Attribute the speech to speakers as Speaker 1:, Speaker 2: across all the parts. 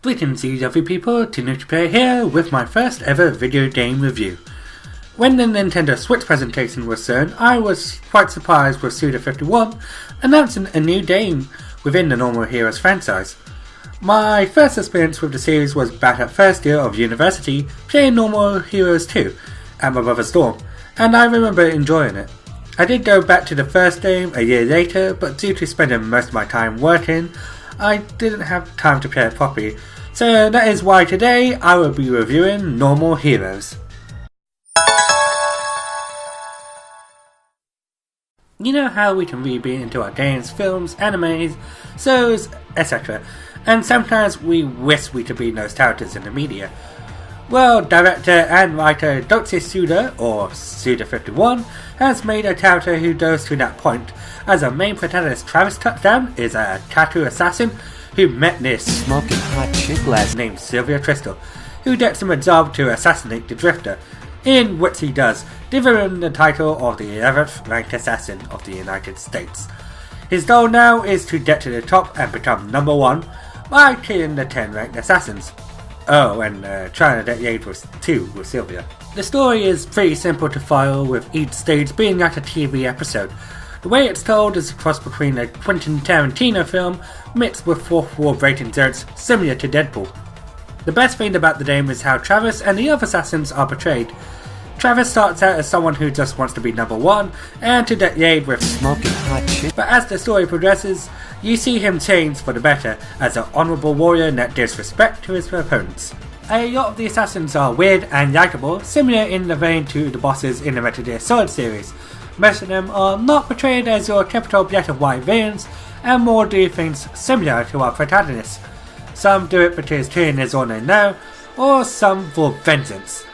Speaker 1: Greetings you lovely people, Tanooki here with my first ever video game review. When the Nintendo Switch presentation was shown, I was quite surprised with Suda51 announcing a new game within the Normal Heroes franchise. My first experience with the series was back at first year of university playing Normal Heroes 2 at my brother's dorm, and I remember enjoying it. I did go back to the first game a year later, but due to spending most of my time working, I didn't have time to play it properly, so that is why today I will be reviewing Normal Heroes. You know how we can read into our games, films, animes, shows, etc. And sometimes we wish we could be those characters in the media. Well, director and writer Dr. Suda, or Suda51, has made a character who goes to that point, as our main protagonist Travis Touchdown is a tattoo assassin who met this smoking hot chick last named Sylvia Tristle, who gets him a job to assassinate the Drifter, in which he does, giving him the title of the 11th ranked assassin of the United States. His goal now is to get to the top and become number 1 by killing the 10 ranked assassins. Oh, and trying to get Yade with Sylvia. The story is pretty simple to follow, with each stage being like a TV episode. The way it's told is a cross between a Quentin Tarantino film mixed with fourth wall breaking jokes similar to Deadpool. The best thing about the game is how Travis and the other assassins are portrayed. Travis starts out as someone who just wants to be number 1 and to get Yade with smoking hot shit. But as the story progresses, you see him change for the better as an honourable warrior that gives respect to his opponents. A lot of the assassins are weird and likeable, similar in the vein to the bosses in the Metal Gear Solid series. Most of them are not portrayed as your typical black and white villains, and more do things similar to our protagonists. Some do it because killing is all they know, or some for vengeance.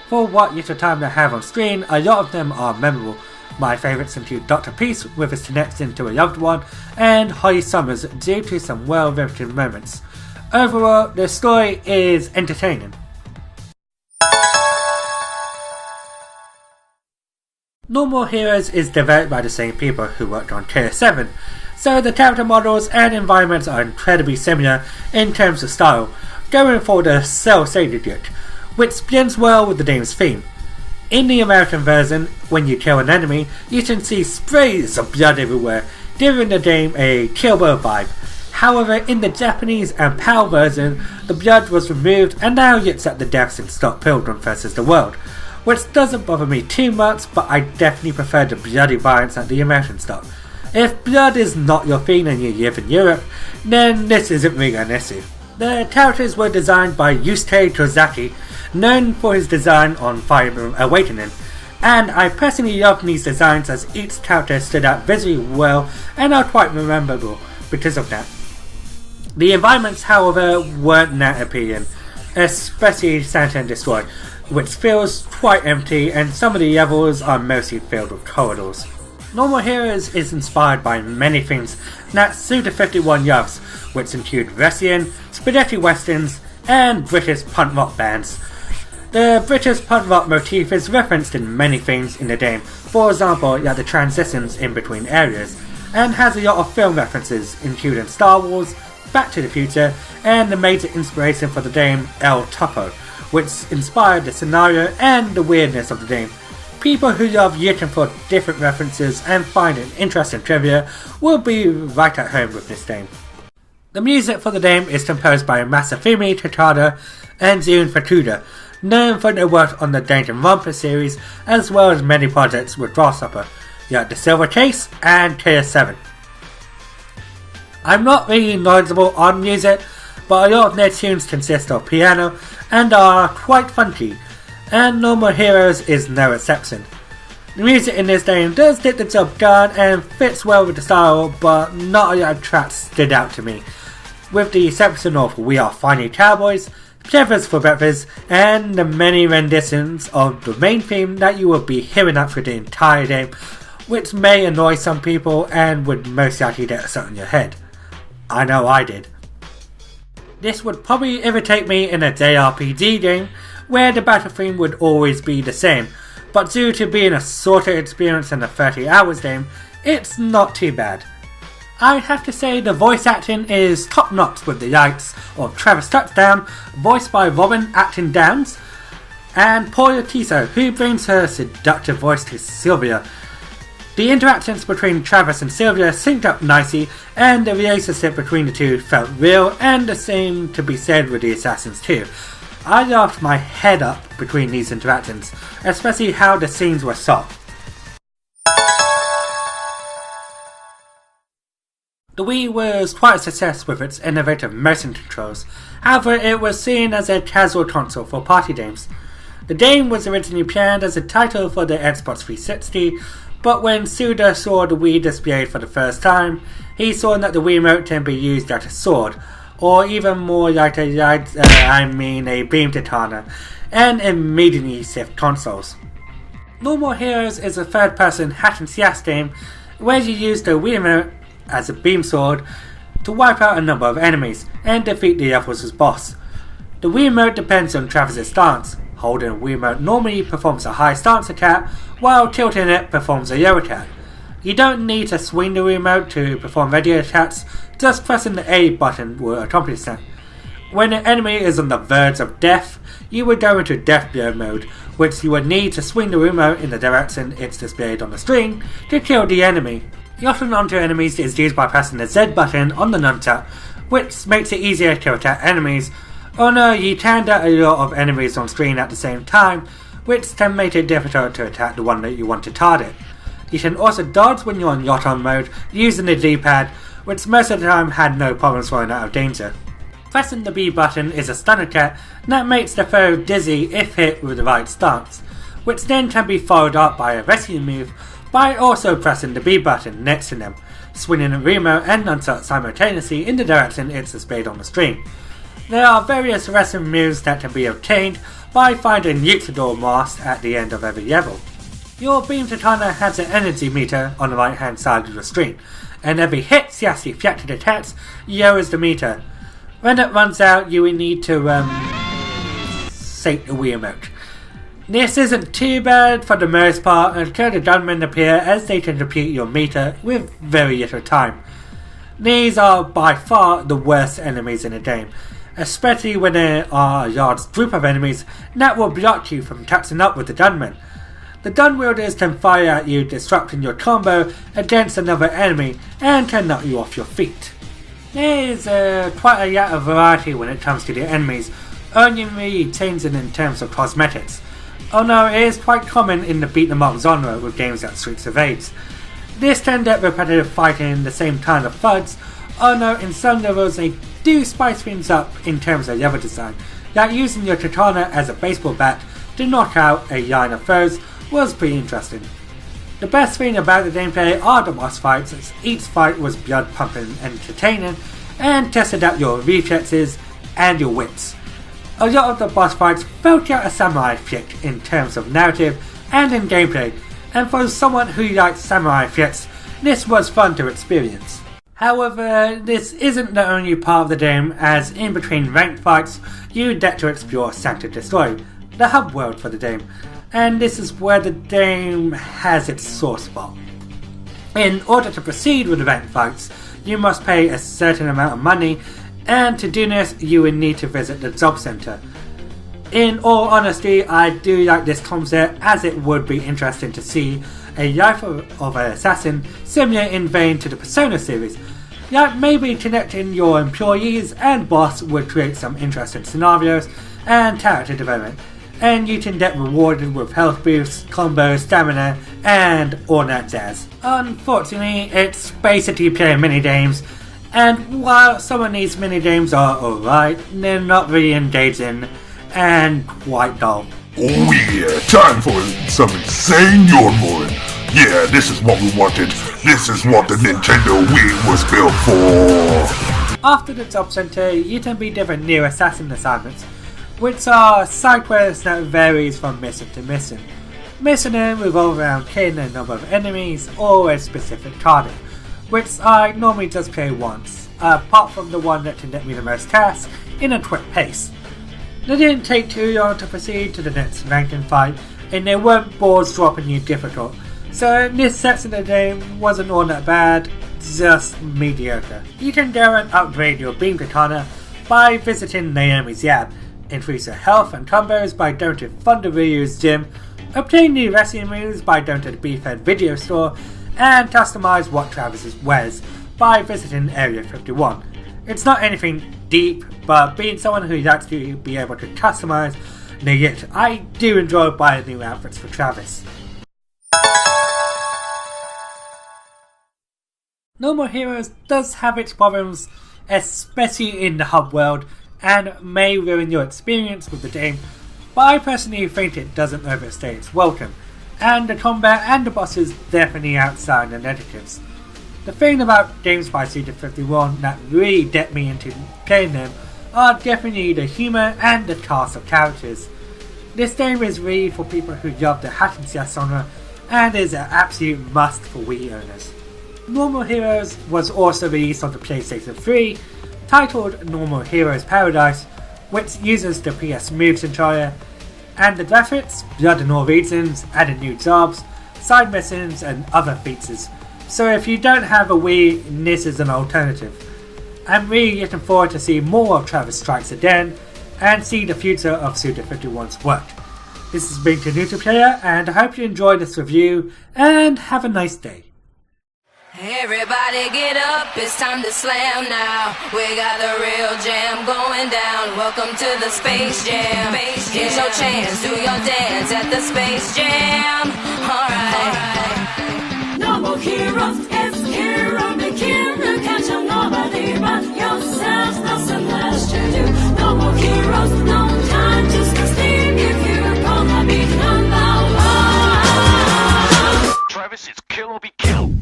Speaker 1: For what little time they have on screen, a lot of them are memorable. My favourites include Dr. Peace with his connection to a loved one, and Holly Summers due to some well-written moments. Overall, the story is entertaining. Normal Heroes is developed by the same people who worked on Tier 7, so the character models and environments are incredibly similar in terms of style, going for the cel-shaded look, which blends well with the game's theme. In the American version, when you kill an enemy, you can see sprays of blood everywhere, giving the game a Kill Bill vibe. However, in the Japanese and PAL version, the blood was removed and now looks at the deaths in Scott Pilgrim vs. the World, which doesn't bother me too much, but I definitely prefer the bloody violence at the American style. If blood is not your thing and you live in Europe, then this isn't really an issue. The characters were designed by Yusuke Kozaki, known for his design on Fire Emblem Awakening, and I personally love these designs as each character stood out visually well and are quite memorable because of that. The environments, however, weren't that appealing, especially Santa and Destroy, which feels quite empty, and some of the levels are mostly filled with corridors. Normal Heroes is inspired by many things that Suda51 loves, which include wrestling, spaghetti westerns, and British punk rock bands. The British punk rock motif is referenced in many things in the game, for example like the transitions in between areas, and has a lot of film references including Star Wars, Back to the Future, and the major inspiration for the game El Topo, which inspired the scenario and the weirdness of the game. People who love looking for different references and find an interesting trivia will be right at home with this game. The music for the game is composed by Masafumi Takada and Jun Fukuda, known for their work on the Danganronpa series as well as many projects with Grasshopper, like The Silver Case and Tier 7. I'm not really knowledgeable on music, but a lot of their tunes consist of piano and are quite funky, and Normal Heroes is no exception. The music in this game does get the job done and fits well with the style, but not a lot of tracks stood out to me, with the exception of We Are Finally Cowboys, Clevers for Breakfast, and the many renditions of the main theme that you will be hearing up for the entire game, which may annoy some people and would most likely get stuck in your head. I know I did. This would probably irritate me in a JRPG game, where the battle theme would always be the same, but due to being a shorter experience than a 30 hours game, it's not too bad. I have to say the voice acting is top notch with the likes of Travis Touchdown, voiced by Robin Acton Downs, and Paula Tiso, who brings her seductive voice to Sylvia. The interactions between Travis and Sylvia synced up nicely, and the relationship between the two felt real, and the same to be said with the assassins too. I laughed my head up between these interactions, especially how the scenes were shot. The Wii was quite a success with its innovative motion controls, however it was seen as a casual console for party games. The game was originally planned as a title for the Xbox 360, but when Suda saw the Wii displayed for the first time, he saw that the Wiimote can be used like a sword, or even more like a beam katana, and immediately shift consoles. No More Heroes is a third-person hack-and-slash game where you use the Wiimote as a beam sword to wipe out a number of enemies and defeat the opposite's boss. The Wiimote depends on Travis' stance. Holding a Wiimote normally performs a high stance attack, while tilting it performs a low attack. You don't need to swing the Wiimote to perform regular attacks, just pressing the A button will accomplish that. When an enemy is on the verge of death, you would go into death blow mode, which you would need to swing the Wiimote in the direction it's displayed on the screen to kill the enemy. Yachting onto enemies is used by pressing the Z button on the nunchuck, which makes it easier to attack enemies. Although you can get a lot of enemies on screen at the same time, which can make it difficult to attack the one that you want to target. You can also dodge when you're on Yacht-on mode using the D-pad, which most of the time had no problems falling out of danger. Pressing the B button is a stun attack that makes the foe dizzy if hit with the right stance, which then can be followed up by a rescue move by also pressing the B button next to them, swinging a remote and nunchuck simultaneously in the direction it's displayed on the screen. There are various wrestling moves that can be obtained by finding Luchador masks at the end of every level. Your beam katana has an energy meter on the right hand side of the screen, and every hit slash deflected attacks lowers the meter. When it runs out, you will need to sate the Wiimote. This isn't too bad for the most part until the gunmen appear, as they can repeat your meter with very little time. These are by far the worst enemies in the game, especially when there are a large group of enemies that will block you from catching up with the gunmen. The gun wielders can fire at you, disrupting your combo against another enemy and can knock you off your feet. There is quite a lot of variety when it comes to the enemies, only really changing in terms of cosmetics, although it is quite common in the beat 'em up genre with games like Streets of Rage. This can get repetitive fighting the same kind of thuds, although in some levels they do spice things up in terms of level design, like using your katana as a baseball bat to knock out a line of foes was pretty interesting. The best thing about the gameplay are the boss fights, as each fight was blood pumping and entertaining and tested out your reflexes and your wits. A lot of the boss fights felt like a samurai flick in terms of narrative and in gameplay, and for someone who likes samurai flicks, this was fun to experience. However, this isn't the only part of the game, as in between ranked fights you get to explore Sanctuary Destroy, the hub world for the game, and this is where the game has its sore spot. In order to proceed with the ranked fights, you must pay a certain amount of money, and to do this you will need to visit the job center. In all honesty, I do like this concept, as it would be interesting to see a life of an assassin similar in vein to the Persona series. Like maybe connecting your employees and boss would create some interesting scenarios and character development, and you can get rewarded with health boosts, combos, stamina, and all that jazz. Unfortunately, it's basically playing minigames, and while some of these minigames are alright, they're not really engaging and quite dull.
Speaker 2: Oh yeah, time for some insane Yormore. Yeah, this is what we wanted. This is what the Nintendo Wii was built for.
Speaker 1: After the job center, you can be given new assassin assignments, which are side quests that varies from mission to mission. Missions revolve around killing a number of enemies or a specific target, which I normally just play once, apart from the one that can get me the most tasks in a quick pace. They didn't take too long to proceed to the next ranking fight, and there weren't boards dropping you difficult, so this section of the game wasn't all that bad. just mediocre. You can go and upgrade your beam katana by visiting Naomi's Yab, increase your health and combos by going to Thunder Ryu's gym, obtain new wrestling moves by going to the Beefhead video store, and customize what Travis wears by visiting Area 51. It's not anything deep, but being someone who likes to be able to customize Nagit, I do enjoy buying new outfits for Travis. No More Heroes does have its problems, especially in the hub world, and may ruin your experience with the game, but I personally think it doesn't overstay its welcome, and the combat and the bosses definitely outshine the negatives. The thing about games by Studio 51 that really get me into playing them are definitely the humour and the cast of characters. This game is really for people who love the hack and slash genre and is an absolute must for Wii owners. No More Heroes was also released on the PlayStation 3, titled No More Heroes Paradise, which uses the PS Move controller, and the graphics, blood and all regions, added new jobs, side missions and other features. So if you don't have a Wii, this is an alternative. I'm really looking forward to see more of Travis Strikes Again and see the future of Studio 51's work. This has been Tanooki Player, and I hope you enjoyed this review and have a nice day.
Speaker 3: Everybody get up, it's time to slam now. We got the real jam going down. Welcome to the Space Jam. Here's your chance, do your dance at the Space Jam. Alright.
Speaker 4: No more heroes, it's hero making. Look at you, nobody but yourselves. Nothing less to do. No more heroes, no time to sustain. If you're gonna be number one,
Speaker 2: Travis is kill or be killed.